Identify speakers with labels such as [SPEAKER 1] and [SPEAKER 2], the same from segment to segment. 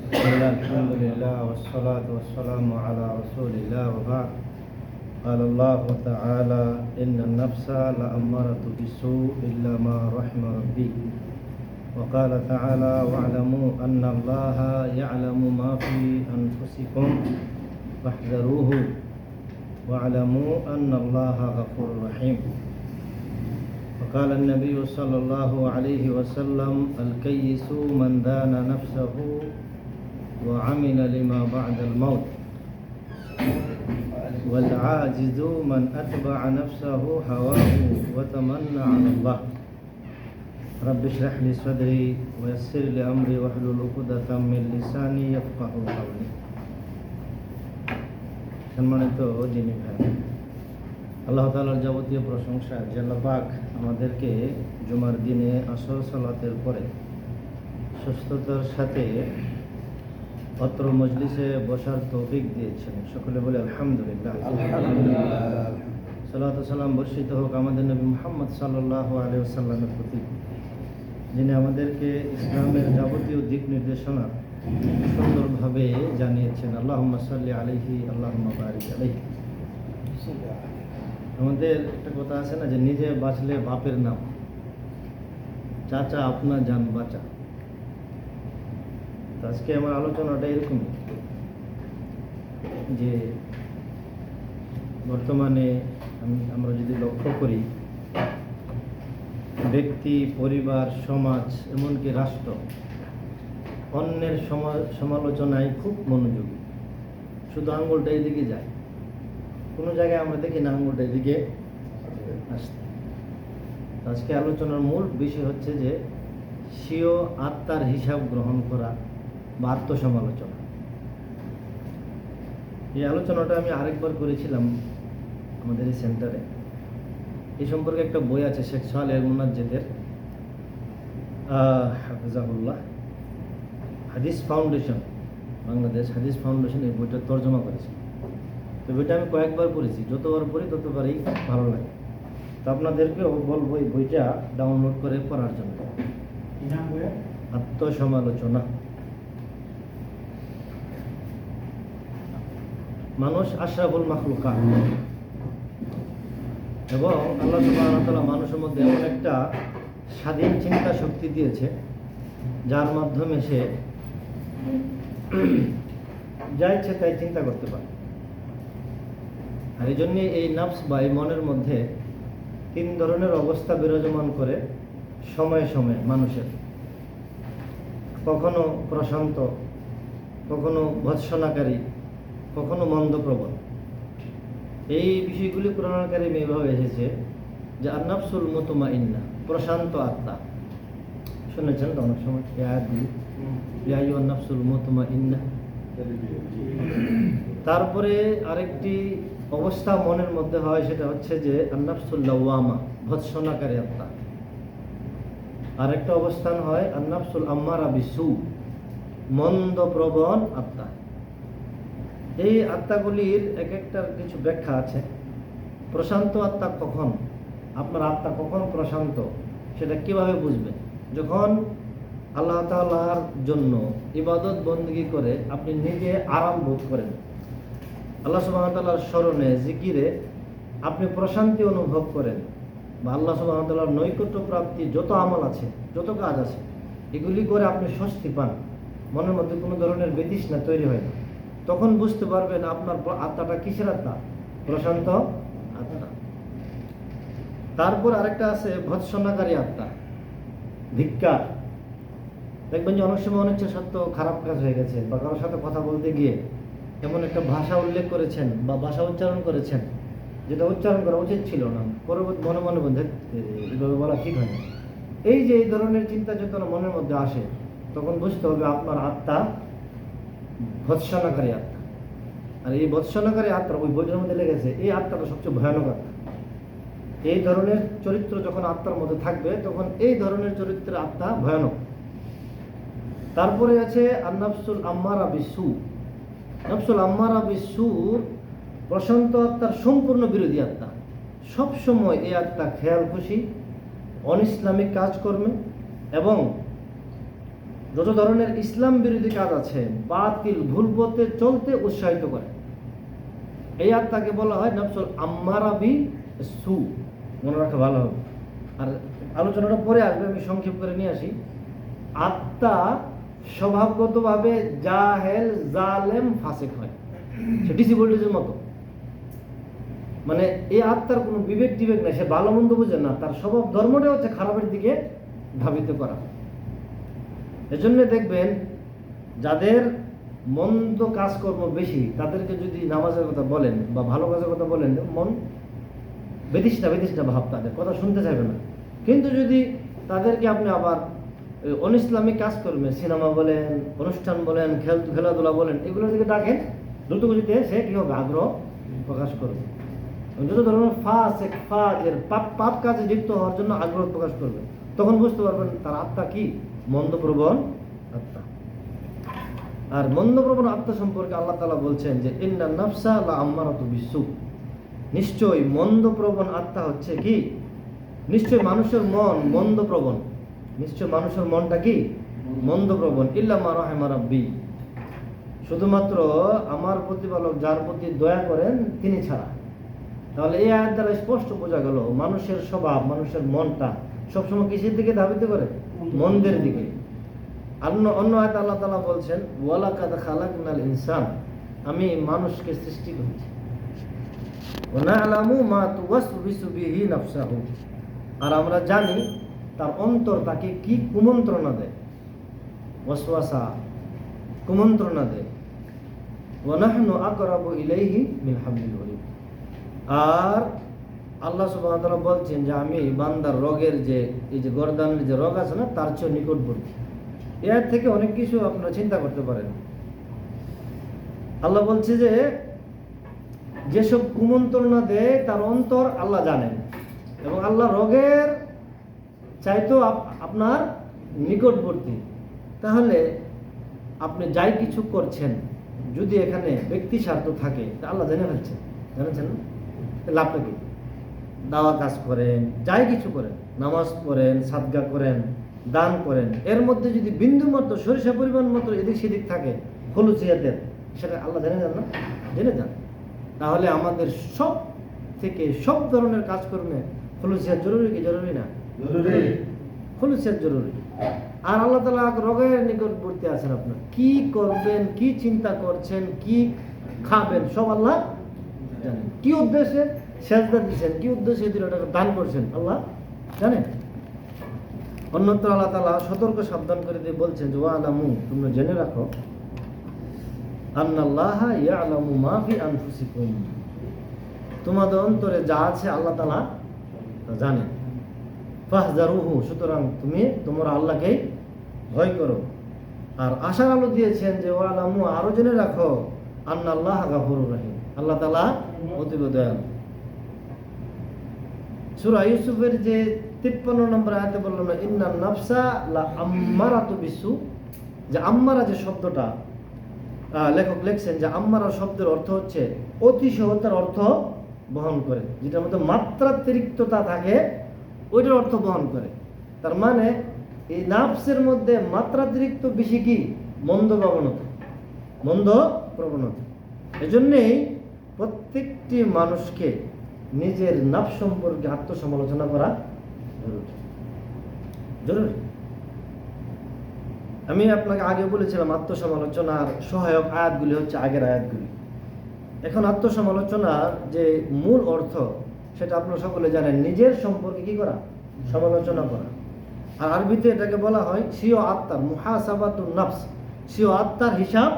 [SPEAKER 1] الحمد لله والصلاة والسلام على رسول الله وبعد. قال الله تعالى إن النفس لأمارة بالسوء إلا ما رحم ربي. وقال تعالى واعلموا أن الله يعلم ما في أنفسكم فاحذروه واعلموا أن الله غفور رحيم. وقال النبي صلى الله عليه وسلم الكيس من دان نفسه وعمل لما بعد الموت والعاجز من أتبع نفسه هواه وتمنى على الله. رب اشرح لي صدري ويسر لي أمري واحلل عقدة من لساني يفقهوا قولي. সম্মানিত দিনী ভাই, আল্লাহ তাআলার যাবতীয় প্রশংসা যে আল্লাহ পাক আমাদেরকে জুমার দিনে আসর সালাতের পরে সুস্থতার সাথে অত্র মজলিসে বসার তৌফিক দিয়েছেন। সকলে বলে আলহামদুলিল্লাহ। সালাত ও সালাম বর্ষিত হোক আমাদের নবী মুহাম্মদ সাল্লাল্লাহু আলাইহি ওয়াসাল্লামের প্রতি, যিনি আমাদেরকে ইসলামের যাবতীয় দিক নির্দেশনা সুন্দরভাবে জানিয়েছেন। আল্লাহুম্মা সাল্লি আলাইহি আল্লাহুম্মা বারিক আলাইহি। আমাদের একটা কথা আছে না, যে নিজে বাঁচলে বাপের নাম, চাচা আপনা জান বাঁচা। আজকে আমার আলোচনাটা এরকম যে বর্তমানে আমরা যদি লক্ষ্য করি, ব্যক্তি, পরিবার, সমাজ, এমনকি রাষ্ট্র অন্যের সমালোচনায় খুব মনোযোগী। শুধু আঙ্গুলটা এদিকে যায়, কোনো জায়গায় আমরা দেখি না আঙ্গুলটা এদিকে আসতে। আজকে আলোচনার মূল বিষয় হচ্ছে যে স্বীয় আত্মার হিসাব গ্রহণ করা বা আত্মসমালোচনা। এই আলোচনাটা আমি আরেকবার করেছিলাম আমাদের এই সেন্টারে। এই সম্পর্কে একটা বই আছে শেখ সালেহ আল মুনাজ্জেদের, হাফিজাহুল্লাহ, হাদিস ফাউন্ডেশন, বাংলাদেশ হাদিস ফাউন্ডেশন এই বইটা তর্জমা করেছে। তো বইটা আমি কয়েকবার পড়েছি, যতবার পড়ি ততবারই ভালো লাগে। তো আপনাদেরকেও বলবো এই বইটা ডাউনলোড করে পড়ার জন্য। আত্মসমালোচনা। মানুষ আশরাফুল মাখলুকাত, এবং আল্লাহ সুবহানাহু ওয়া তাআলা মানুষের মধ্যে এমন একটা স্বাধীন চিন্তা শক্তি দিয়েছে, যার মাধ্যমে সে যা ইচ্ছে তাই চিন্তা করতে পারে। আর এই জন্যে এই নফস বা এই মনের মধ্যে তিন ধরনের অবস্থা বিরাজমান করে সময়ে সময়ে মানুষের। কখনো প্রশান্ত, কখনো ভৎসনাকারী, কখনো মন্দপ্রবণ। এই বিষয়গুলি কোরআন কারীমে এভাবে এসেছে যে আন-নাফসুল মুতমাইন্না, প্রশান্ত আত্মা। শুনেছেন তো অনেক সময় ইয়া আইয়ুহান নাফসুল মুতমাইন্না। তারপরে আরেকটি অবস্থা মনের মধ্যে হয়, সেটা হচ্ছে যে আন-নাফসুল লাওয়ামা, ভৎসনাকারী আত্মা। আরেকটা অবস্থান হয় আন-নাফসুল আম্মারা বিসু, মন্দপ্রবণ আত্মা। এই আত্মাগুলির এক একটার কিছু ব্যাখ্যা আছে। প্রশান্ত আত্মা কখন, আপনার আত্মা কখন প্রশান্ত, সেটা কিভাবে বুঝবেন? যখন আল্লাহ তাআলার জন্য ইবাদত বন্দেগী করে আপনি নিজে আরাম বোধ করেন, আল্লাহ সুবহানাহু ওয়া তাআলার স্মরণে, জিকিরে আপনি প্রশান্তি অনুভব করেন, বা আল্লাহ সুবহানাহু ওয়া তাআলার নৈকট্য প্রাপ্তি যত আমল আছে, যত কাজ আছে, এগুলি করে আপনি স্বস্তি পান, মনের মধ্যে কোনো ধরনের বিতৃষ্ণা তৈরি হয় না, তখন বুঝতে পারবেন আপনার আত্মাটা কিসের আত্মা? প্রশান্ত আত্মা। তারপর আরেকটা আছে ভৎসনাকারী আত্মা, ধিক্কার। দেখবেন যে অনেক সময় অনিচ্ছা সত্ত্বেও খারাপ কাজ হয়ে গেছে, বা কারোর সাথে কথা বলতে গিয়ে এমন একটা ভাষা উল্লেখ করেছেন বা ভাষা উচ্চারণ করেছেন যেটা উচ্চারণ করা উচিত ছিল না, পরবর্তী মনে মনে বলতে এইভাবে বলা ঠিক হয় না। এই যে এই ধরনের চিন্তা চেতনা মনের মধ্যে আসে, তখন বুঝতে হবে আপনার আত্মা ভৎসনাকারী আত্মা। আর এই ভৎসনাকারী আত্মা, ওই বইটার মধ্যে লেগেছে, এই আত্মাটা সবচেয়ে ভয়ানক আত্মা। এই ধরনের চরিত্র যখন আত্মার মধ্যে থাকবে, তখন এই ধরনের চরিত্রের আত্মা ভয়ানক। তারপরে আছে আন-নাফসুল আম্মারা বিসু। নফসুল আম্মারা বিসুর প্রশান্ত আত্মার সম্পূর্ণ বিরোধী আত্মা। সব সময় এই আত্মা খেয়াল খুশি, অনিসলামিক কাজকর্মে এবং যত ধরনের ইসলাম বিরোধী কাজ আছে, বাতিল ভুল পথে চলতে উৎসাহিত করে। এই আত্মাকে বলা হয় নফসুল আম্মারা বিসু। মনে রাখা ভালো হবে। আর আলোচনাটা পরে আসবে, আমি সংক্ষেপ করে নিয়ে আসি। আত্মা স্বভাবগতভাবে জাহেল, জালেম, ফাসিক হয়। সে ডিসি ভোল্টেজের মতো। মানে এই আত্মার কোনো বিবেক টিবেক নাই, সে ভালো মন্দ বুঝে না, তার স্বভাব ধর্মটা হচ্ছে খারাপের দিকে ধাবিত করা। এজন্য দেখবেন যাদের মন্দ কাজকর্ম বেশি, তাদেরকে যদি নামাজের কথা বলেন বা ভালো কাজের কথা বলেন, মন বেদিসটা ভাব, তাদের কথা শুনতে চাইবে না। কিন্তু যদি তাদেরকে আপনি আবার অনিসলামিক কাজকর্মে, সিনেমা বলেন, অনুষ্ঠান বলেন, খেলাধুলা বলেন, এগুলোর দিকে ডাকেন, দ্রুতগতিতে সে কি হবে, আগ্রহ প্রকাশ করবে। যত ধরনের ফাজের পাপ কাজে লিপ্ত হওয়ার জন্য আগ্রহ প্রকাশ করবে, তখন বুঝতে পারবেন তার আত্মা কি, মন্দপ্রবণ আত্মা। আর মন্দপ্রবণ আত্মা সম্পর্কে আল্লাহ তাআলা বলছেন যে ইন্না নাফসা লা আম্মারাতু বিসু, নিশ্চয়ই মন্দপ্রবণ আত্মা হচ্ছে কি, নিশ্চয় মানুষের মন মন্দপ্রবণ, নিশ্চয় মানুষের মনটা কি মন্দপ্রবণ, ইল্লা মা রাহিমা রাব্বি, শুধুমাত্র আমার প্রতিপালক যার প্রতি দয়া করেন তিনি ছাড়া। তাহলে এই আয়াত দ্বারা স্পষ্ট বোঝা গেল মানুষের স্বভাব, মানুষের মনটা সবসময় কিসের দিকে ধাবিত করে, মন্দের দিকে। অন্য আয়াত আল্লাহ তাআলা বলছেন ওয়ালাকাদ খালাকনাল ইনসান, আমি মানুষকে সৃষ্টি করেছি, ওয়া না'লামু মা তুওয়াসবিসু বিহি নাফসাহু, আর আমরা জানি তার অন্তর তাকে কি কুমন্ত্রণা দেয়, ওয়াসওয়াসা কুমন্ত্রণা দেয়। ওয়া নাহনু আকরাবু ইলাইহি মিন হাবলিল ওয়ারিদ, আর আল্লাহ সুবহানাহু ওয়া তাআলা বলছেন যে আমি বান্দার রগের যে এই যে গর্দানের যে রগ আছে না, তার চেয়ে নিকটবর্তী। এর থেকে অনেক কিছু আপনারা চিন্তা করতে পারেন। আল্লাহ বলছে যে যেসব কুমন্ত্রণা দেয় তার অন্তর আল্লাহ জানেন, এবং আল্লাহ রগের চাইতেও আপনার নিকটবর্তী। তাহলে আপনি যাই কিছু করছেন, যদি এখানে ব্যক্তি স্বার্থ থাকে, তা আল্লাহ জেনে ফেলছেন, জানেছেন না? লাভটা কি? দাওয়া কাজ করেন, যাই কিছু করেন, নামাজ পড়েন, সাদগা করেন, দান করেন, এর মধ্যে যদি বিন্দু মাত্র সরিষা পরিমাণ মতো এদিক সেদিক থাকে খলুসিয়াতের, সেটা আল্লাহ জেনে যান না? জেনে যান। তাহলে আমাদের সব ধরনের কাজকর্মে খলুসিয়াত জরুরি কি জরুরি না? জরুরি, খলুসিয়াত জরুরি। আর আল্লাহ তাআলা রগের নিকটবর্তী আছেন। আপনার কি করবেন, কি চিন্তা করছেন, কি খাবেন, সব আল্লাহ জানেন। কি উদ্দেশ্যে সেজদা দিচ্ছেন, কি উদ্দেশ্যে দান করছেন, আল্লাহ জানেন। অন্যত্র আল্লাহ তাআলা সতর্ক সাবধান করে দিয়ে বলছেন যে ওয়ালামু, তোমরা জেনে রাখো, আন্নাল্লাহা ইয়ালামু মা ফি আনফুসিকুম, তোমাদের অন্তরে যা আছে আল্লাহ তাআলা তা জানেন। ফাহজারুহু, সুতরাং তুমি তোমরা আল্লাহকে ভয় করো। আর আশার আলো দিয়েছেন যে ওয়ালামু, আরো জেনে রাখো, আন্নাল্লাহা গাফুরুর রহিম, আল্লাহ তাআলা অতীব দয়ালু। সূরা ইউসুফের যে 53 নম্বর আয়াতে বলল না ইন্নান নাফসা লা আম্মারাতু বিসু, যে আম্মারা যে শব্দটা লেখক লিখছেন যে আম্মারা শব্দের অর্থ হচ্ছে অতিশয়তার অর্থ বহন করে, যেটার মধ্যে মাত্রাতিরিক্ততা থাকে ওইটার অর্থ বহন করে। তার মানে এই নাফসের মধ্যে মাত্রাতিরিক্ত বেশি কি মন্দ প্রবণতা। এজন্যই প্রত্যেকটি মানুষকে নিজের নাফস সম্পর্কে আত্মসমালোচনা করা জরুরি। আমি আপনাকে আগে বলেছিলাম আত্মসমালোচনার সহায়ক আয়াতগুলি হচ্ছে আগের আয়াতগুলি। এখন আত্মসমালোচনার যে মূল অর্থ সেটা আপনারা সকলে জানেন, নিজের সম্পর্কে কি করা, সমালোচনা করা। আর আরবিতে এটাকে বলা হয় সিও আত্মার মুহাসাবাতুন নাফস, সিও আত্মার হিসাব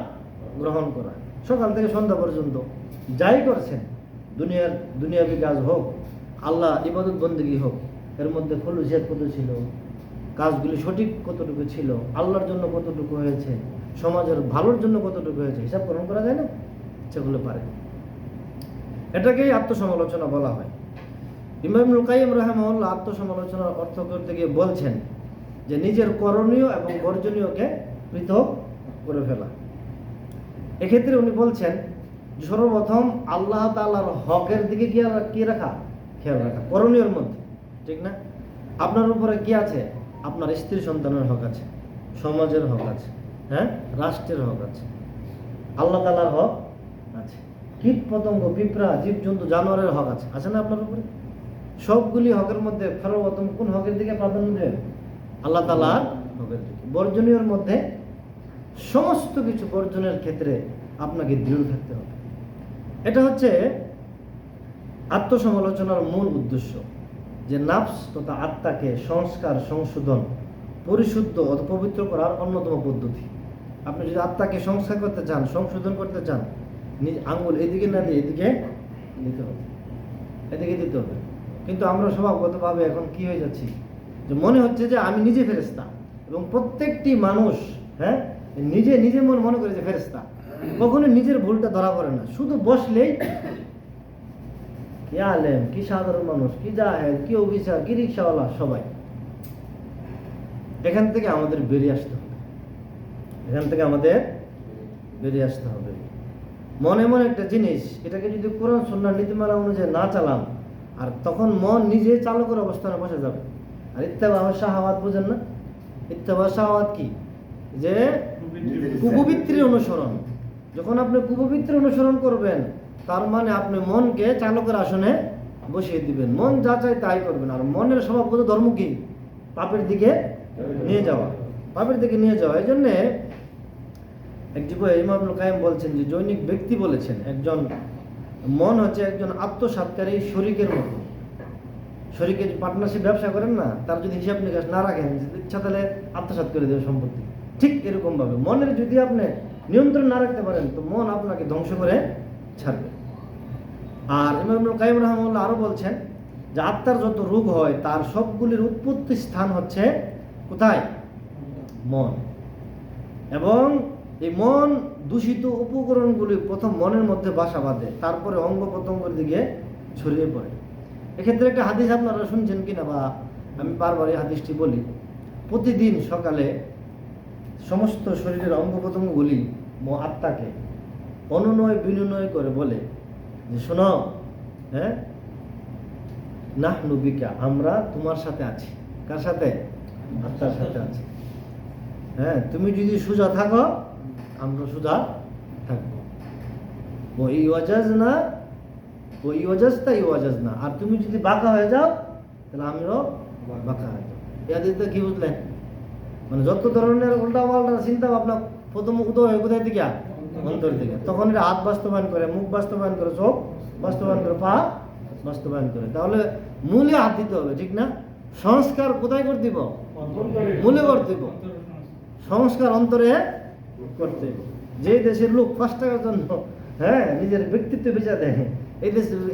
[SPEAKER 1] গ্রহণ করা। সকাল থেকে সন্ধ্যা পর্যন্ত যাই করছেন, দুনিয়াবি কাজ হোক, আল্লাহ ইবাদত বন্দেগী হোক, এর মধ্যে খলুসিয়াত কত ছিল, কাজগুলি সঠিক কতটুকু ছিল, আল্লাহর জন্য কতটুকু হয়েছে, সমাজের ভালোর জন্য কতটুকু হয়েছে, হিসাব গ্রহণ করা যায় না? সেগুলো পারে। এটাকেই আত্মসমালোচনা বলা হয়। ইমাম ইবনুল কাইয়িম রাহিমাহুল্লাহ আত্মসমালোচনার অর্থ করতে গিয়ে বলছেন যে নিজের করণীয় এবং বর্জনীয়কে পৃথক করে ফেলা। এক্ষেত্রে উনি বলছেন সর্বপ্রথম আল্লাহ তাআলার হকের দিকে কি রাখা, খেয়াল রাখা করণীয়র মধ্যে, ঠিক না? আপনার উপরে কি আছে? আপনার স্ত্রী সন্তানের হক আছে, সমাজের হক আছে, হ্যাঁ, রাষ্ট্রের হক আছে, আল্লাহ তাআলার হক আছে, কীট পতঙ্গ, পিঁপড়া, জীবজন্তু, জানোয়ারের হক আছে, আছে না আপনার উপরে? সবগুলি হকের মধ্যে সর্বপ্রথম কোন হকের দিকে প্রাধান্য দেবেন? আল্লাহ তাআলার হকের দিকে। বর্জনীয়র মধ্যে সমস্ত কিছু বর্জনের ক্ষেত্রে আপনাকে দৃঢ় থাকতে হবে। এটা হচ্ছে আত্মসমালোচনার মূল উদ্দেশ্য, যে নাফস তথা আত্মাকে সংস্কার, সংশোধন, পরিশুদ্ধ অথবা পবিত্র করার অন্যতম পদ্ধতি। আপনি যদি আত্মাকে সংস্কার করতে চান, সংশোধন করতে চান, নিজ আঙ্গুল এদিকে না দিয়ে এদিকে দিতে হবে, এদিকে দিতে হবে। কিন্তু আমরা স্বভাবগতভাবে এখন কি হয়ে যাচ্ছি, যে মনে হচ্ছে যে আমি নিজে ফেরেশতা, এবং প্রত্যেকটি মানুষ, হ্যাঁ, নিজে নিজে মনে করে যে ফেরেশতা, কখনো নিজের ভুলটা ধরা পড়ে না। শুধু বসলেই কি আলেম, কি সাধারণ মানুষ, কি জাহেল, কি অফিসার, কি রিক্সাওয়ালা, সবাই। এখান থেকে আমাদের বেরিয়ে আসতে হবে, এখান থেকে আমাদের বেরিয়ে আসতে হবে। মন এমন একটা জিনিস, এটাকে যদি কোরআন সুন্নাহর নীতিমালা অনুযায়ী না চালান, আর তখন মন নিজে চালকের অবস্থানে বসে যাবে। আর ইত্তেবা শাহাওয়াত বুঝেন না? ইত্তেবা শাহাওয়াত কি? যে কুপবিত্রের অনুসরণ। যখন আপনি কুপবিত্রের অনুসরণ করবেন, তার মানে আপনি মনকে চালকের আসনে বসিয়ে দিবেন, মন যা চায় তাই করবেন। আর মনের স্বভাবগত ধর্ম কি? পাপের দিকে নিয়ে যাওয়া, পাপের দিকে নিয়ে যাওয়া। এই জন্যে একটি বই ইমাম ইবনুল কাইয়িম বলছেন, যে জৈনিক ব্যক্তি বলেছেন, একজন মন হচ্ছে একজন আত্মসাৎকারী শরীকের মতো। শরীকে পার্টনারশিপ ব্যবসা করেন না, তার যদি হিসাব নিকাশ না রাখেন, ইচ্ছা তাহলে আত্মসাৎ করে দেবে সম্পত্তি। ঠিক এরকম ভাবে মনের যদি আপনি নিয়ন্ত্রণ না রাখতে পারেন, তো মন আপনাকে ধ্বংস করে ছাড়বে। আর ইমাম ইবনুল কাইয়িম রাহিমাহুল্লাহ আরো বলছেন, যে আত্মার যত রোগ হয় তার সবগুলির উৎপত্তি স্থান হচ্ছে কোথায়? মন। এবং এই মন দূষিত উপকরণগুলি প্রথম মনের মধ্যে বাসা বাঁধে, তারপরে অঙ্গ প্রত্যঙ্গের দিকে ছড়িয়ে পড়ে। এক্ষেত্রে একটা হাদিস আপনারা শুনছেন কিনা, বা আমি বারবার এই হাদিসটি বলি। প্রতিদিন সকালে সমস্ত শরীরের অঙ্গ প্রত্যঙ্গগুলি আত্মাকে অনুনয় বিনয় করে বলে, যে শোনো, হ্যাঁ, নাহনু বিকা, আমরা তোমার সাথে আছি। কার সাথে? আত্মার সাথে আছি। হ্যাঁ, তুমি যদি সোজা থাকো, আমরা সোজা থাকবো। আর তুমি যদি বাঁকা হয়ে যাও, তাহলে আমিও বাঁকা হয়ে যাও। এতে কি বুঝলেন? মানে যত ধরনের উল্টা পাল্টা চিন্তা ভাবনা প্রথম উদয় হয় কোথায় দিকে? অন্তর দিকে। তখন এটা হাত বাস্তবায়ন করে, মুখ বাস্তবায়ন করে, চোখ বাস্তবায়ন করে, পা বাস্তবায়ন করে। তাহলে মূলে হাত দিতে হবে, ঠিক না? সংস্কার কোথায় করে দিব? মূলে করে দিব। সংস্কার অন্তরে করতে। যে দেশের লোক 5 টাকার জন্য, হ্যাঁ, নিজের ব্যক্তিত্ব বেচা দেয়,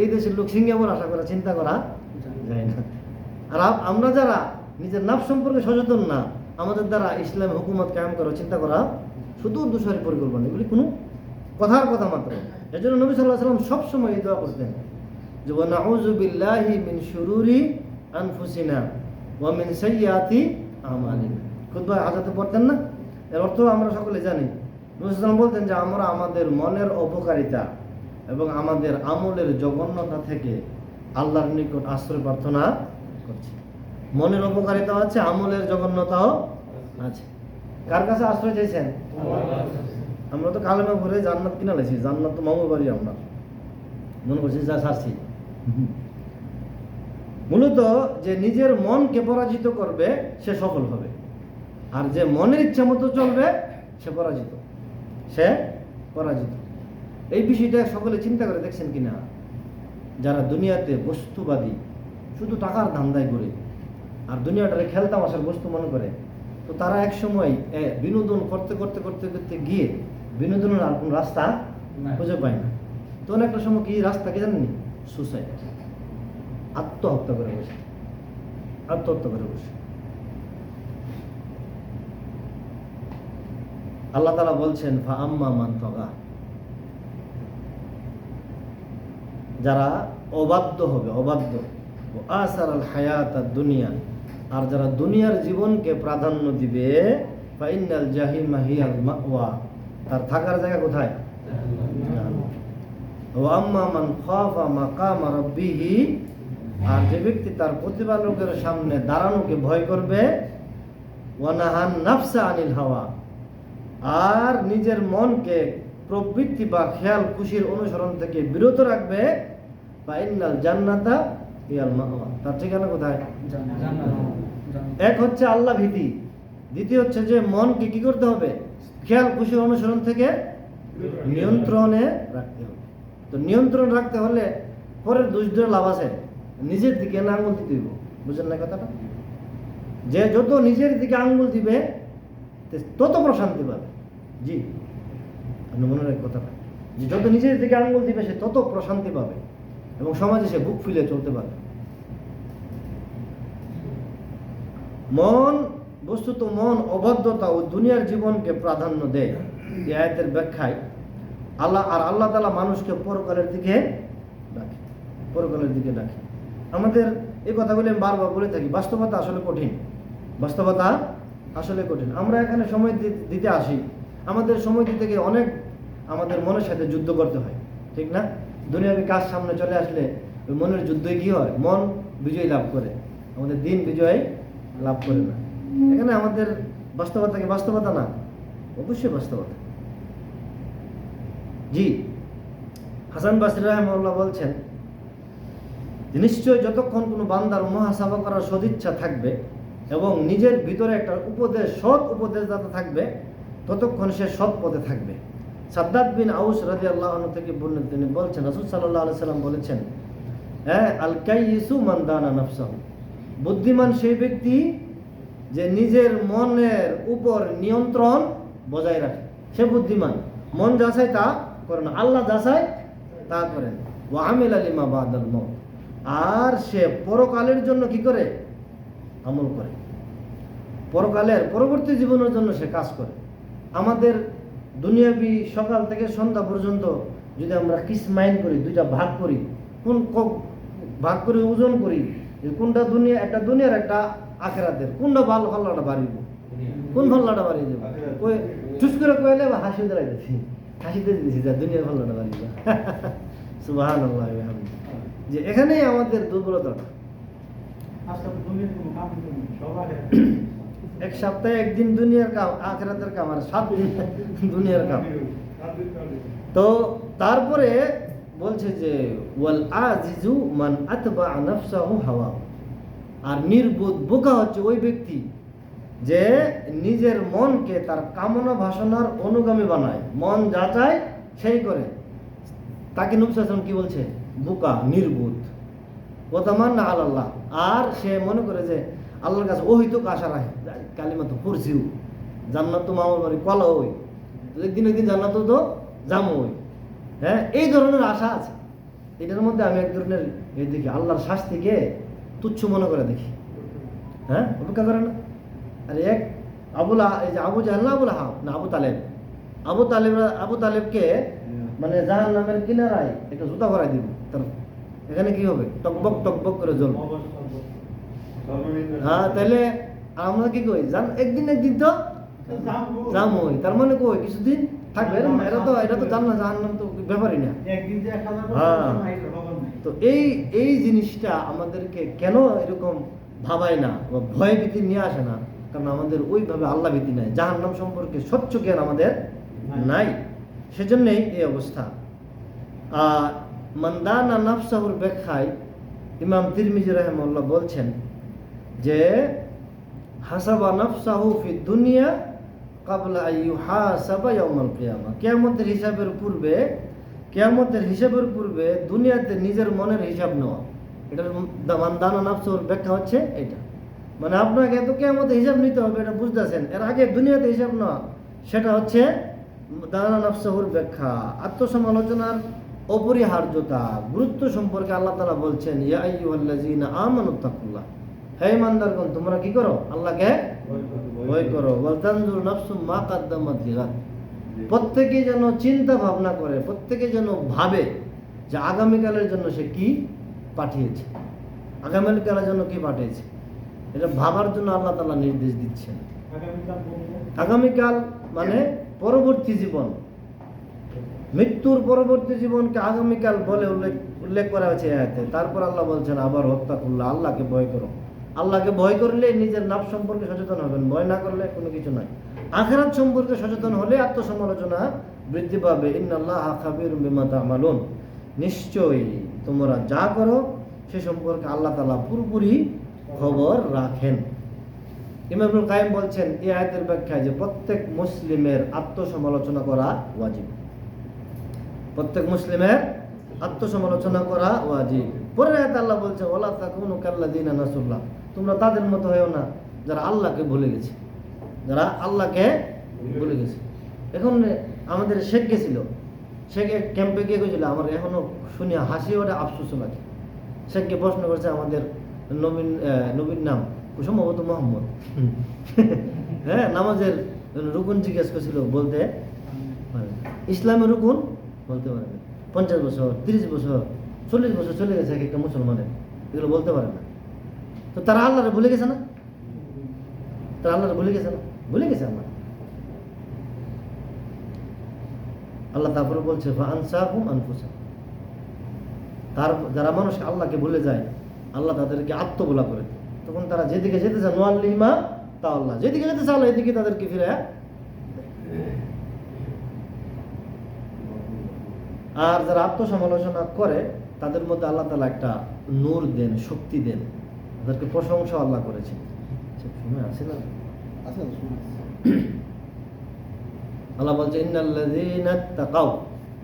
[SPEAKER 1] এই দেশের লোক সিঙ্গাপুর আশা করা, চিন্তা করা যায় না। আর আমরা যারা নিজের নাফ সম্পর্কে সচেতন না, আমাদের দ্বারা ইসলাম হুকুমত কায়েম করা, চিন্তা করা শুধু দুসারি পরিকল্পনা, এগুলি কোনো কথার কথা মাত্র। এর জন্য নবী সাল্লাল্লাহু আলাইহি ওয়াসাল্লাম সবসময় এই দোয়া করতেন, যে ওয়া নাউযু বিল্লাহি মিন শুরুরি আনফুসিনা ওয়া মিন সাইয়্যাতি আমালিনা। খুতবা হাজাতে পড়তেন না? এর অর্থ আমরা সকলে জানি। নবী সাল্লাল্লাহু আলাইহি ওয়াসাল্লাম বলতেন যে আমরা আমাদের মনের অপকারিতা এবং আমাদের আমলের জঘন্যতা থেকে আল্লাহর নিকট আশ্রয় প্রার্থনা করছি। মনের অপকারিতাও আছে, আমলের জঘন্যতাও আছে। কার কাছে আশ্রয় চাইছেন? আমরা তো কালেমা ভরে জান্নাত কিনা লাইছি, জান্নাত তো মামুর বাড়ি, আমরা মনে করছি যা ছাড়ছি। মূলত যে নিজের মনকে পরাজিত করবে সে সফল হবে, আর যে মনের ইচ্ছা মতো চলবে সে পরাজিত, সে পরাজিত। এই বিষয়টা সকলে চিন্তা করে দেখছেন কিনা? যারা দুনিয়াতে বস্তুবাদী, শুধু টাকার ধান্দায় করে, আর দুনিয়াটারে খেলতামাশার বস্তু মনে করে, তো তারা এক সময় বিনোদন করতে করতে করতে করতে গিয়ে বিনোদনের আর কোন রাস্তা খুঁজে পায় না। তখন একটা সময় কি রাস্তা কি জানেন? সুসাইড, আত্মহত্যা করে বসে, আত্মহত্যা করে বসে। আল্লাহ তাআলা বলছেন, ফা আম্মা মান তাগা, যারা অবাধ্য হবে, অবাধ্য, ও আসার আল হায়াত দুনিয়া, আর যারা দুনিয়ার জীবনকে প্রাধান্য দিবে, ফা ইন্নাল জাহিমা হিয়াল মাওয়া, তার থাকার জায়গা কোথায়? ওয়া আম্মা মান খাফা মাকাম রাব্বিহি, আর যে ব্যক্তি তার প্রতিপালকের সামনে দাঁড়ানোকে ভয় করবে, ওয়া নাহান নাফসা আনিল হাওয়া, আর নিজের মনকে প্রবৃত্তি বা খেয়াল খুশির অনুসরণ থেকে বিরত রাখবে। বা ইন্নাল জান্নাতা হিয়াল মাওয়া, তার ঠিকানা কোথায়? এক হচ্ছে আল্লাহ ভীতি, দ্বিতীয় হচ্ছে যে মনকে কি করতে হবে? খেয়াল খুশির অনুসরণ থেকে নিয়ন্ত্রণে রাখতে হবে। তো নিয়ন্ত্রণ রাখতে হলে পরের দোষ ধরে লাভ আছে, নিজের দিকে না আঙুল দিতে হইব। বুঝলেন না কথাটা? যে যত নিজের দিকে আঙুল দিবে তত প্রশান্তি পাবে। জি, আপনি মনে রাখেন কথাটা, যে যত নিজের দিকে আঙুল দিবে সে তত প্রশান্তি পাবে এবং সমাজে সে বুক ফুলে চলতে পারবে। মন, বস্তুত মন অবাধ্যতা ও দুনিয়ার জীবনকে প্রাধান্য দেয়। এই আয়াতের ব্যাখ্যায় আল্লাহ তাআলা মানুষকে পরকালের দিকে ডাকে, পরকালের দিকে ডাকে। আমাদের এই কথাগুলি আমি বারবার বলে থাকি, বাস্তবতা আসলে কঠিন, বাস্তবতা আসলে কঠিন। আমরা এখানে সময় দিতে আসি, আমাদের সময় দিতে গিয়ে অনেক আমাদের মনের সাথে যুদ্ধ করতে হয়, ঠিক না? দুনিয়াবি কাজ সামনে চলে আসলে ওই মনের যুদ্ধে কি হয়? মন বিজয় লাভ করে, আমাদের দিন বিজয় লাভ করে না। এখানে আমাদের বাস্তবতা কি বাস্তবতা না? অবশ্যই বাস্তবতা। জি, হাসান বসরি রাহিমাহুল্লাহ বলছেন, নিশ্চয় যতক্ষণ কোনো বান্দার মুহাসাবা করার সদিচ্ছা থাকবে এবং নিজের ভিতরে একটা উপদেশ, সৎ উপদেশদাতা থাকবে, ততক্ষণ সে সৎ পথে থাকবে। সাদ্দাদ বিন আউস রাদিয়াল্লাহু আনহু থেকে বললেন, তিনি বলছেন রাসূল সাল্লাল্লাহু আলাইহি সাল্লাম বলেছেন, আল কাইয়িসু মান দানা নাফসাহু, বুদ্ধিমান সেই ব্যক্তি যে নিজের মনের উপর নিয়ন্ত্রণ বজায় রাখে, সে বুদ্ধিমান। মন যাচাই তা করে না, আল্লাহ যাচাই তা করেন। ওয়া আমিলা লিমা বাদাল মউত, আর সে পরকালের জন্য কি করে? আমল করে, পরকালের পরবর্তী জীবনের জন্য সে কাজ করে। আমাদের দুনিয়াবি সকাল থেকে সন্ধ্যা পর্যন্ত যদি আমরা কিসমাইন করি, দুইটা ভাগ করি, কোন ভাগ করে ওজন করি, কোনটা দুনিয়া, একটা দুনিয়ার একটা আখেরাতের, কোনটা ভালো ভাল্লাটা বাড়িব, কোন ভাল্লাটা বাড়িয়ে দেবো? ওই চুস করে কইলে বা হাসি দাঁড়াই দিচ্ছি, হাসিতে দিয়েছি যা দুনিয়ার ভাল্লাটা বাড়িব। সুবহানাল্লাহ, যে এখানেই আমাদের দুর্বলতাটা। এক সপ্তাহে একদিন দুনিয়ার কাম, আখিরাতের কাম, আর 7 দিন দুনিয়ার কাম। তো তারপরে বলছে যে ওয়াল আজিজু মান আতবা নাফসাহু হাওয়া, আর নির্বোধ বোকা হচ্ছে ওই ব্যক্তি যে নিজের মনকে তার কামনা বাসনার অনুগামী বানায়, মন যা চায় সেই করে। তাকে নবী সাল্লাল্লাহু আলাইহি ওয়াসাল্লাম কি বলছে? বোকা, নির্বোধ। ওয়াতামান্না আলাল্লাহ, আর সে মনে করে যে আল্লাহর কাছে ওহিত আশা রাখে, কালিমা তো পড়ছিও, জান্নাত তো মামার বাড়ি কলা হই, একদিন একদিন জান্নাত তো জামো হই। হ্যাঁ, এই ধরনের আশা আছে। এটার মধ্যে আমি এক ধরনের এই দেখি আল্লাহর শাস্তিকে তুচ্ছ মনে করে দেখি। হ্যাঁ, অপেক্ষা করে না? আর এক এই যে আবু জাহল না, আবু তালেবকে মানে জাহান্নামের কিনারায় একটা জুতা ভরাই দিব, তার এখানে কি হবে? টকবক টকবক করে জ্বলবে। হ্যাঁ, তাহলে আমরা কি কই? একদিন তো জামই, তার মানে কই কিছুদিন থাকবে। এটা তো জাহান্নাম তো ব্যাপারই না। হ্যাঁ, তো এই জিনিসটা আমাদেরকে কেন এরকম ভাবায় না বা ভয় ভীতি নিয়ে আসে না? কারণ আমাদের ওইভাবে আল্লাহ ভীতি নাই, জাহান্নাম সম্পর্কে স্বচ্ছ জ্ঞান আমাদের নাই, সেজন্যই এই অবস্থা। মানদানা নাফসাহুর ব্যাখ্যায় ইমাম তিরমিজি রাহিমাহুল্লাহ বলছেন যে হাসাবা নাফসাহু ফি দুনিয়া ক্বাবলা আন ইউহাসাবা ইয়াউমাল কিয়ামা, কিয়ামতের হিসাবের পূর্বে দুনিয়াতে নিজের মনের হিসাব নেওয়া। এটার মানদানা নাফসাহুর ব্যাখ্যা হচ্ছে এটা, মানে আপনাকে তো কিয়ামতের হিসাব নিতে হবে, এটা বুঝতেছেন, এর আগে দুনিয়াতে হিসাব নেওয়া, সেটা হচ্ছে দানা নাফসাহুর ব্যাখ্যা। আত্মসমালোচনার অপরিহার্যতা, গুরুত্ব সম্পর্কে আল্লাহ তাআলা বলছেন, ইয়া আইয়ুহাল্লাযীনা আমানুত্তাকুল্লাহ, হে ইমানদারগণ তোমরা কি করো? আল্লাহকে ভয় করো। ওয়াল তানজুর নাফসুম মা কাদ্দামাত লিগাদ, প্রত্যেকে যেন চিন্তা ভাবনা করে, প্রত্যেকে যেন ভাবে যে আগামীকালের জন্য সে কি পাঠিয়েছে, আগামীকালের জন্য কি পাঠিয়েছে, এটা ভাবার জন্য আল্লাহ তাআলা নির্দেশ দিচ্ছেন। আগামীকাল মানে পরবর্তী জীবন, মৃত্যুর পরবর্তী জীবনকে আগামীকাল বলে উল্লেখ করা হয়েছে আয়াতে। তারপর আল্লাহ বলছেন আবার হত্যা করলো, আল্লাহকে ভয় করো। আল্লাহকে ভয় করলে নিজের নাফ সম্পর্কে সচেতন হবেন, ভয় না করলে কোনো কিছু নাই। আখিরাত সম্পর্কে সচেতন হলে আত্মসমালোচনা বৃদ্ধি পাবে। ইন্নাল্লাহা খাবীরুম বিমা তা'মালুন, নিশ্চয়ই তোমরা যা করো সে সম্পর্কে আল্লাহ তাআলা পুরোপুরি খবর রাখেন। ইমাম ইবনুল কাইয়িম বলছেন এই আয়াতের ব্যাখ্যায় যে প্রত্যেক মুসলিমের আত্মসমালোচনা করা ওয়াজিব। প্রত্যেক মুসলিমের আত্মসমালোচনা করা ওয়াজিব। পরের আয়াতে আল্লাহ বলছে ওয়ালা তাকুনু কাল্লাযিনা নাসুল্লাহ, তোমরা তাদের মতো হয়ো না যারা আল্লাহকে ভুলে গেছে, যারা আল্লাহকে ভুলে গেছে। এখন আমাদের শেখ গেছিল, শেখ এক ক্যাম্পে গিয়ে গেছিল, আমার এখনো শুনিয়া হাসি ওটা আফসোস লাগে। শেখকে প্রশ্ন করছে আমাদের নবীর নাম সম্ভবত মোহাম্মদ, হ্যাঁ, নামাজের রুকুন জিজ্ঞেস করছিল, বলতে পারে ইসলামের রুকুন বলতে পারে না। 50 বছর 30 বছর 40 বছর চলে গেছে এক একটা মুসলমানের, এগুলো বলতে পারে না। তো তারা আল্লাহরে ভুলে গেছে না, তারা আল্লাহরে ভুলে গেছে না, ভুলে গেছে আল্লাহ। আল্লাহ তারপরে বলছে ফাআনসাহুম আনফুসাহুম, তার যারা মানুষ আল্লাহকে ভুলে যায় আল্লাহ তাদেরকে আত্মভোলা করে দেয়। তখন তারা যেদিকে যেতে চায় নোয়াল্লিমা তা আল্লাহ, যেদিকে যেতে চায় আল্লাহ এদিকে তাদেরকে ফিরে। আর যারা আত্মসমালোচনা করে তাদের মধ্যে আল্লাহ তাআলা একটা নূর দেন, শক্তি দেন, তাদেরকে প্রশংসা আল্লাহ করেছেন। শুনে আছে না, আল্লাহ বলছে ইন্নাল্লাযীনা তাকাউ,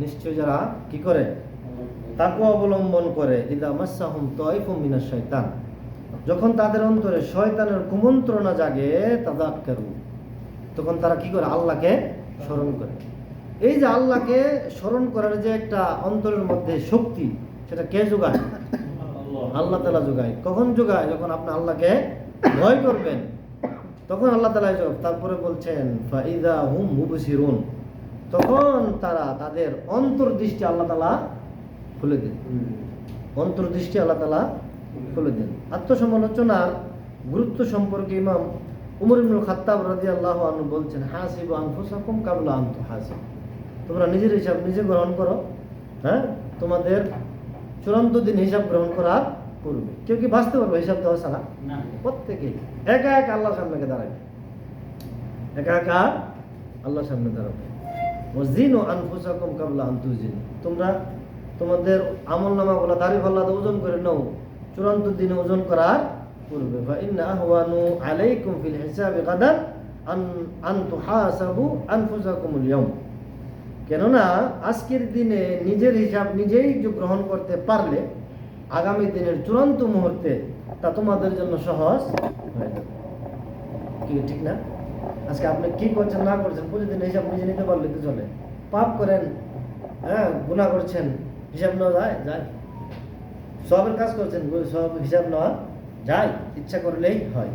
[SPEAKER 1] নিশ্চয় যারা কি করে তাকওয়া অবলম্বন করে, ইযা মাসসাহুম তায়ফুম মিনাশ শাইতান, যখন তাদের অন্তরে শয়তানের কুমন্ত্রণা জাগে, তাযাক্কারু, তখন তারা কি করে আল্লাহকে স্মরণ করে। এই যে আল্লাহকে স্মরণ করার যে একটা অন্তরের মধ্যে শক্তি, সেটা কে যোগায়? আল্লাহ তাআলা যোগায়। কখন যোগায়? যখন আপনি আল্লাহকে ভয় করবেন, তখন আল্লাহ তাআলা যোগায়। তারপরে বলছেন ফাইযা হুম মুবসিরুন, তখন তারা তাদের অন্তর্দৃষ্টি আল্লাহ তাআলা খুলে দেন, অন্তর্দৃষ্টি আল্লাহ তাআলা খুলে দেন। আত্মসমালোচনার গুরুত্ব সম্পর্কে ইমাম উমর ইবনুল খাত্তাব রাদিয়াল্লাহু আনহু বলছেন হাসিবু আনফুসাকুম কাবলা আন তুহাসিবু, তোমরা নিজের হিসাব নিজে গ্রহণ করো, হ্যাঁ, তোমাদের চূড়ান্ত দিন হিসাব গ্রহণ করার পূর্বে। কেউ কি বাঁচতে পারবে হিসাব দেওয়া ছাড়া? প্রত্যেকেই একা একা আল্লাহর সামনে দাঁড়াবে, একা একা আল্লাহর সামনে দাঁড়াবে। ওয়াজিনু আনফুসাকুম কাবলা আন তুজিনু, তোমরা তোমাদের আমলনামাগুলো দাড়ি-পাল্লাতে ওজন করে নাও চূড়ান্ত দিনে ওজন করার পূর্বে। ফাইন্না আহওয়ানু আলাইকুম ফিল হিসাবি গাদান আন তুহাসাবু আনফুসাকুমুল ইয়াউম, কেননা আজকের দিনে নিজের হিসাব নিজেই গ্রহণ করতে পারলে আগামী দিনের চূড়ান্ত মুহূর্তে তা তোমাদের জন্য সহজ হয়ে যাবে। কি ঠিক না? আজকে আপনি কি করছেন না করছেন প্রতিদিন হিসাব নিজে নিতে পারলে তো চলে। পাপ করেন, হ্যাঁ, গুনাহ করছেন, হিসাব নেওয়া যায়? যায়। সবের কাজ করছেন, সব হিসাব নেওয়া যায়, ইচ্ছা করলেই হয়।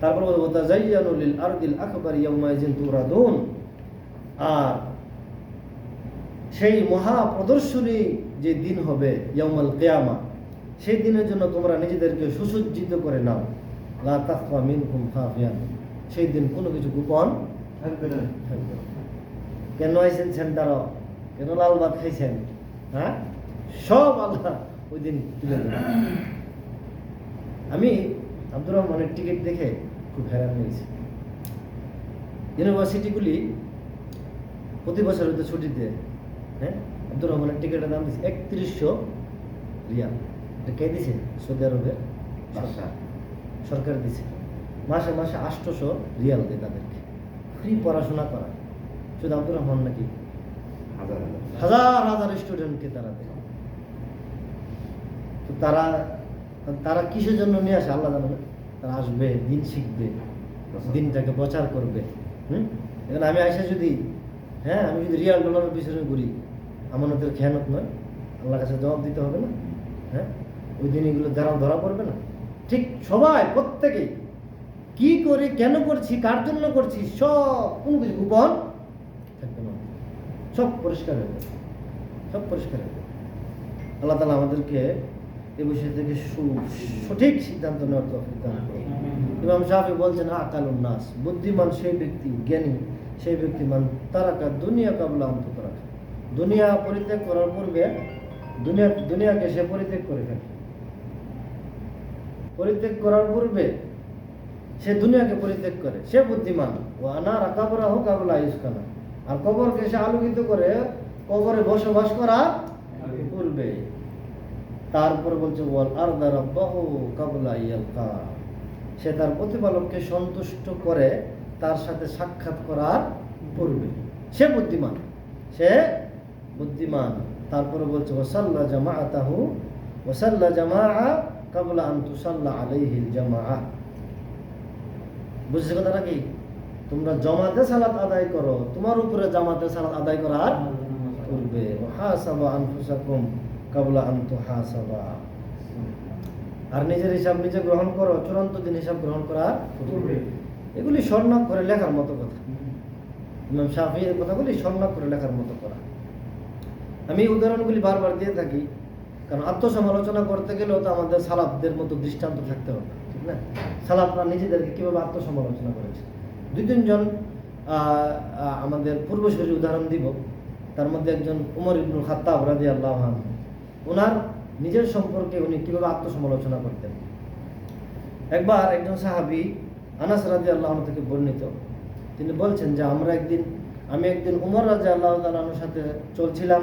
[SPEAKER 1] তারপর ওয়াতাযায়্যানু লিল আরদিল আকবার ইয়াউমাইযিন তুরাদুন, আর সেই মহা প্রদর্শনী যে দিন হবে ইয়াউমাল কিয়ামা, সেই দিনের জন্য তোমরা নিজেদেরকে সুসজ্জিত করে নাও। লা তাখফা মিনকুম খাফিয়া, সেই দিন কোনো কিছু গোপন থাকবে না। কেন আইছেন সেন্টারও, কেন লাল ভাত খাইছেন, হ্যাঁ, সব আল্লাহ ওই দিন তুলে দেবেন। আমি আব্দুর রহমানের টিকিট দেখে খুব হ্যারান হয়েছি। ইউনিভার্সিটিগুলি প্রতি বছর হয়তো ছুটিতে, হ্যাঁ, আব্দুর রহমানের টিকিটের দাম দিচ্ছে 3100 রিয়াল। এটা কে দিছে? সৌদি আরবের সরকার দিছে। মাসে মাসে 800 রিয়াল দেয় তাদেরকে, ফ্রি পড়াশোনা করা। শুধু আব্দুর রহমান নাকি হাজার হাজার স্টুডেন্টকে তারা দেয়। তো তারা কিসের জন্য নিয়ে আসে আল্লাহ জানে। তারা আসবে, দিন শিখবে, দিনটাকে প্রচার করবে। এখন আমি আইসা যদি, হ্যাঁ, আমি যদি রিয়াল ডলারের পিছনে ঘুরি, আমানতের খেয়ানত নয়, আল্লাহর কাছে জবাব দিতে হবে না? হ্যাঁ, ওই দিন এগুলো ধরা পড়বে না? ঠিক সবাই, প্রত্যেকেই কি করি, কেন করছি, কার জন্য করছি, সব কোনো কিছু গোপন থাকবে না, সব পরিষ্কার হয়ে যাবে, সব পরিষ্কার হয়ে যাবে। আল্লাহ তাআলা আমাদেরকে এই বিষয় থেকে সঠিক সিদ্ধান্ত নেওয়ার তৌফিক দান করুন। ইমাম শাফি বলছেন আকালুন নাস, বুদ্ধিমান সেই ব্যক্তি, জ্ঞানী সেই ব্যক্তি মান তারাকা দুনিয়া কাবলা আন তুতরাকা, দুনিয়া পরিত্যাগ করার পূর্বে দুনিয়াকে সে পরিত্যাগ করে ফেলে। পরিত্যাগ করার পূর্বে সে দুনিয়াকে পরিত্যাগ করে, সে বুদ্ধিমান। ও আনা রাকাবরা হোক কাবলা ইউসকানা, আর কবরকে সে আলোকিত করে কবরে বসবাস করার পূর্বে। তারপরে বলছে ওয়াল আরদা রাব্বাহু কাবলা ইয়ালকা, সে তার প্রতিপালককে সন্তুষ্ট করে তার সাথে সাক্ষাৎ করার পূর্বে। সে বুদ্ধিমান, সে বুদ্ধিমান। তারপরে বলছে ওয়াসাল্লা জামাআতাহু, ওয়াসাল্লা জামাআ কাবলা আন তুসাল্লা আলাইহিল জামাআ। বুঝছো কথাটা কি? তোমরা জামাতে সালাত আদায় করো, তোমার উপরে জামাতে সালাত আদায় করার পূর্বে। ওয়াহাসাবা আনফুসাকুম কাবলা আন তুহাসাবা, আর নিজের হিসাব নিজে গ্রহণ করো চূড়ান্ত দিন হিসাব গ্রহণ করার পূর্বে। এগুলি স্বর্ণাক করে লেখার মতো কথা। ইমাম শাফিঈর কথাগুলি স্বর্ণাক করে লেখার মতো করা। আমি উদাহরণগুলি বারবার দিয়ে থাকি, কারণ আত্মসমালোচনা করতে গেলেও তো আমাদের সালাফদের মতো দৃষ্টান্ত থাকতে হবে, ঠিক না? সালাফরা নিজেদেরকে কীভাবে আত্মসমালোচনা করেছে, 2-3 জন আমাদের পূর্বসূরি উদাহরণ দিব। তার মধ্যে একজন উমর ইবনুল খাত্তাব রাদিয়াল্লাহু আনহু, ওনার নিজের সম্পর্কে উনি কীভাবে আত্মসমালোচনা করতেন। একবার একজন সাহাবী আনাস রাদিয়াল্লাহু আনহু থেকে বর্ণিত, তিনি বলছেন যে আমি একদিন উমর রাদিয়াল্লাহু তাআলা আনহুর সাথে চলছিলাম,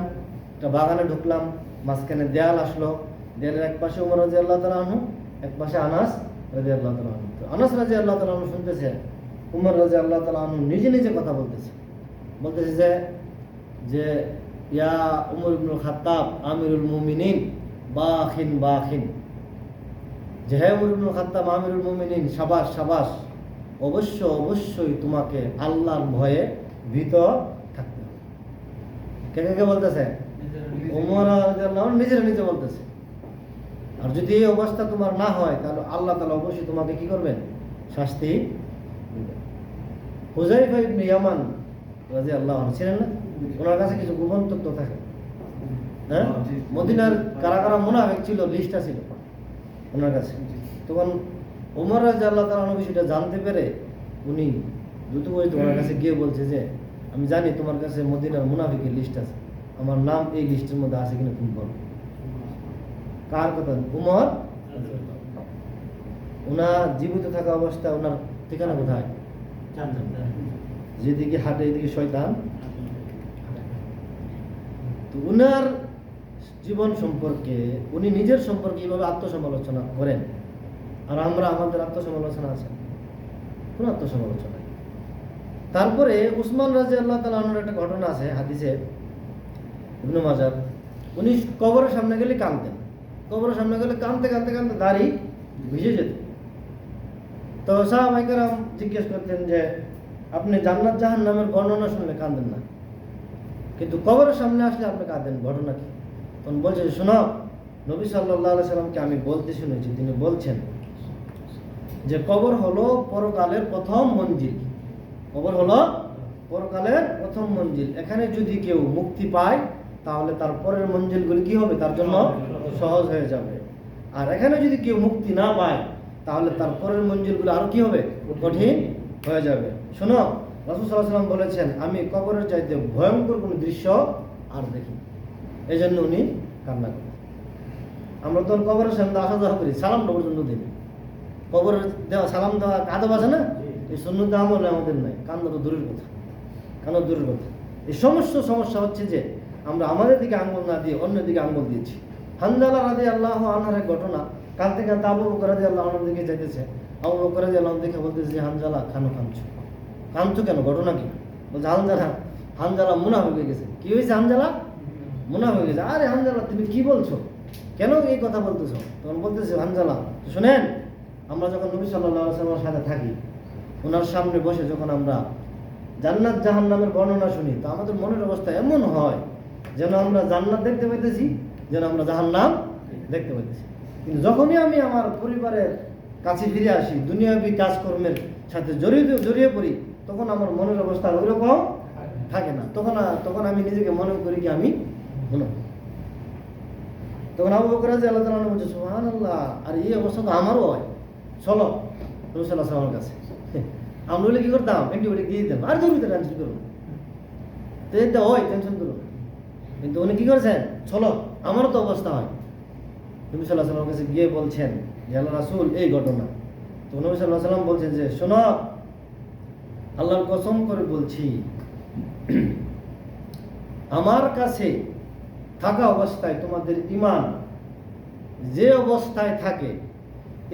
[SPEAKER 1] একটা বাগানে ঢুকলাম, মাঝখানে দেয়াল আসলো, দেয়ালের এক পাশে উমর রাদিয়াল্লাহু তাআলা আনহু, এক পাশে আনাস রাদিয়াল্লাহু তাআলা আনহু। তো আনাস রাদিয়াল্লাহু তাআলা আনহু শুনতেছে উমর রাদিয়াল্লাহু তাআলা আনহু নিজে নিজে কথা বলতেছে যে ইয়া উমর ইবনুল খাত্তাব আমিরুল মুমিনিন বাখিন বাখিন, যে হে উমর ইবনুল খাত্তাব আমিরুল মুমিনিন, শাবাশ শাবাশ, অবশ্যই তোমাকে আল্লাহর ভয়ে ভীত থাকতে হবে। কে বলতেছে? উমর রাদিয়াল্লাহু আনহু নিজে বলতেছে। আর যদি এই অবস্থা তোমার না হয় তাহলে আল্লাহ তাআলা অবশ্যই তোমাকে কি করবেন? শাস্তি দিবেন। হুযায়ফা ইবনে ইয়ামান রাদিয়াল্লাহু আনহু ছিলেন না? ওনার কাছে কিছু গোপন তথ্য থাকে, হ্যাঁ? মদিনার কারা মুনাফিক ছিল, লিস্টটা ছিল ওনার কাছে। তখন ওমর রাদিয়াল্লাহু তাআলা আনহু বিষয়টা জানতে পেরে উনি দ্রুত ওনার কাছে গিয়ে বলছে যে আমি জানি তোমার কাছে মদিনার মুনাফিকের লিস্ট আছে, আমার নাম এই লিস্টের মধ্যে আছে কিনা তুমি বলো। কার কথা? উমর। ওনার জীবিত থাকা অবস্থায় ওনার ঠিকানা কোথায়? যেদিকে হাটে এদিকে শয়তান। তো উনার জীবন সম্পর্কে, উনি নিজের সম্পর্কে এইভাবে আত্মসমালোচনা করেন। আর আমরা আমাদের আত্মসমালোচনা আছে? কোন আত্মসমালোচনা। তারপরে উসমান রাদিয়াল্লাহু তাআলা আনহুর একটা ঘটনা আছে হাদিসে, ইবনে মাজাহ। উনি কবরের সামনে গেলে কাঁদতেন, কবরের সামনে গেলে কাঁদতে দাড়ি ভিজে যেত। তো সাহাবায়ে কেরাম জিজ্ঞেস করতেন যে আপনি জান্নাত জাহান্নামের বর্ণনা শুনলে কাঁদেন না, কিন্তু কবরের সামনে আসলে আপনি কাঁদেন, ঘটনা কি? তখন বলছে শোনো, নবী সাল্লাল্লাহু আলাইহি সাল্লামকে আমি বলতে শুনেছি, তিনি বলছেন যে কবর হলো পরকালের প্রথম মঞ্জিল। কবর হলো পরকালের প্রথম মঞ্জিল। এখানে যদি কেউ মুক্তি পায় তাহলে তার পরের মঞ্জিলগুলি কি হবে? তার জন্য সহজ হয়ে যাবে। আর এখানে যদি কেউ মুক্তি না পায় তাহলে তার পরের মঞ্জিলগুলো আরো কি হবে? কঠিন হয়ে যাবে। শোনো, রাসূল সাল্লাল্লাহু আলাইহি ওয়াসাল্লাম বলেছেন আমি কবরের চাইতে ভয়ঙ্কর কোনো দৃশ্য আর দেখি। এই জন্য উনি কান্না করেন। আমরা তখন কবরের সামনে আসা যাওয়া করি, সালাম পর্যন্ত দিই। কবরের দেওয়া সালাম দেওয়া আদব আছে না? এই সুন্নত আমল আমাদের নাই। কান্না তো দূরের কথা, কান্না দূরের কথা। এই সমস্যা হচ্ছে যে আমরা আমাদের দিকে আঙ্গুল না দিয়ে অন্য দিকে আঙ্গুল দিয়েছি। হানজালা রাদিয়াল্লাহু আনহার এক ঘটনা, কাঁদতে আবু বকর রাদিয়াল্লাহু আনহু দিকে যাইতেছে। আবু বকর রাদিয়াল্লাহু আনহু দেখে বলতেছে যে হানজালা কাঁদছো কেন? ঘটনা কি? বলছে হানজালা মুনাফিক হয়ে গেছে। কি হয়েছে? হানজালা মুনাফিক হয়ে গেছে। আরে হানজালা তুমি কি বলছো? কেন এই কথা বলতেছো? তখন বলতেছে হানজালা শুনেন, আমরা যখন নবী সাল্লাল্লাহু আলাইহি ওয়াসাল্লামের সাথে থাকি, ওনার সামনে বসে যখন আমরা জান্নাত জাহান্নামের বর্ণনা শুনি, তো আমাদের মনের অবস্থা এমন হয় যেন আমরা জান্নাত দেখতে পাইতেছি, যেন আমরা জাহান্নাম দেখতে পাইতেছি। কিন্তু যখনই আমি আমার পরিবারের কাছে ফিরে আসি, দুনিয়াবী কাজকর্মের সাথে জড়িয়ে পড়ি, তখন আমার মনের অবস্থা ওইরকম থাকে না। তখন আমি নিজেকে মনে করি কি আমি তখন আবু বকর রাদিয়াল্লাহু তাআলা বলছে সুবহানাল্লাহ, আর এই অবস্থা তো আমারও হয়। চলো নবী সাল্লাল্লাহু আলাইহি ওয়াসাল্লামের কাছে। আমরা হলে কি করতাম? অ্যান্টিবায়োটিক দিয়ে দিতাম, আর জরুরি টেনশন করুন, তো এটা হয়, টেনশন করুন। কিন্তু উনি কি করছেন? চলো, আমারও তো অবস্থা হয়। নবী সাল্লাল্লাহু আলাইহি ওয়াসাল্লামের কাছে গিয়ে বলছেন আল্লাহ রাসূল এই ঘটনা। তো নবী সাল্লাল্লাহু আলাইহি ওয়াসাল্লাম বলছেন যে শোনো, আল্লাহর কসম করে বলছি, আমার কাছে থাকা অবস্থায় তোমাদের ঈমান যে অবস্থায় থাকে,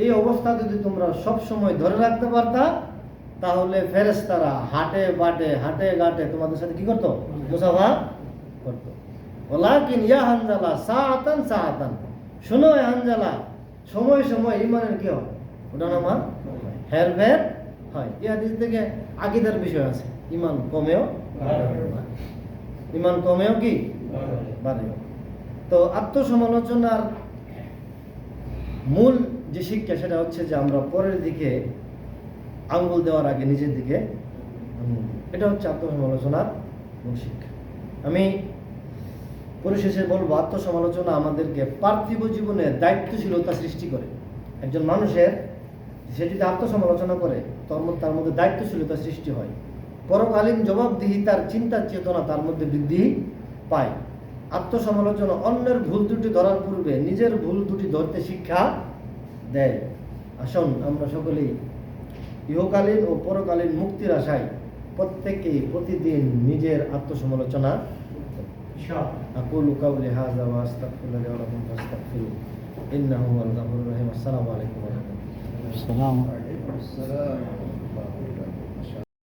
[SPEAKER 1] এই অবস্থা যদি তোমরা সব সময় ধরে রাখতে পারতা, তাহলে ফেরেশতারা হাটে ঘাটে তোমাদের সাথে কি করতো? মুসাফা করতো। ওয়ালাকিন ইয়া হানজালা সাআতান, শোনো হানজালা, সময় সময় ঈমানের কি হয়? ওঠানামা হেরফের হয়। এই হাদিস থেকে আকীদার বিষয় আছে, ঈমান কমেও কি বাড়েও। তো আত্মসমালোচনার মূল যে শিক্ষা সেটা হচ্ছে যে আমরা পরের দিকে আঙ্গুল দেওয়ার আগে নিজের দিকে আঙ্গুল দিই। এটা হচ্ছে আত্মসমালোচনার মূল শিক্ষা। আমি পরিশেষে বলবো, আত্মসমালোচনা আমাদেরকে পার্থিব জীবনে দায়িত্বশীলতা সৃষ্টি করে। একজন মানুষের সে যদি আত্মসমালোচনা করে তার মধ্যে দায়িত্বশীলতা সৃষ্টি হয়, পরকালীন জবাবদিহিতার চিন্তা চেতনা তার মধ্যে বৃদ্ধি পায়। আত্মসমালোচনা অন্যের ভুল ত্রুটি ধরার পূর্বে নিজের ভুল ত্রুটি ধরতে শিক্ষা দেয়। আসুন আমরা সকলেই ইহকালীন ও পরকালীন মুক্তির আশায় প্রত্যেকেই প্রতিদিন নিজের আত্মসমালোচনা আকুলু কাউলি হাযা ওয়া আস্তাগফিরুল্লাহ ওয়া লাকুম ফাস্তাগফিরু ইন্নাহু হুয়াল গাফুরুর রহিম। আসসালামু আলাইকুম ওয়া রাহমাতুল্লাহ।
[SPEAKER 2] আসসালাম।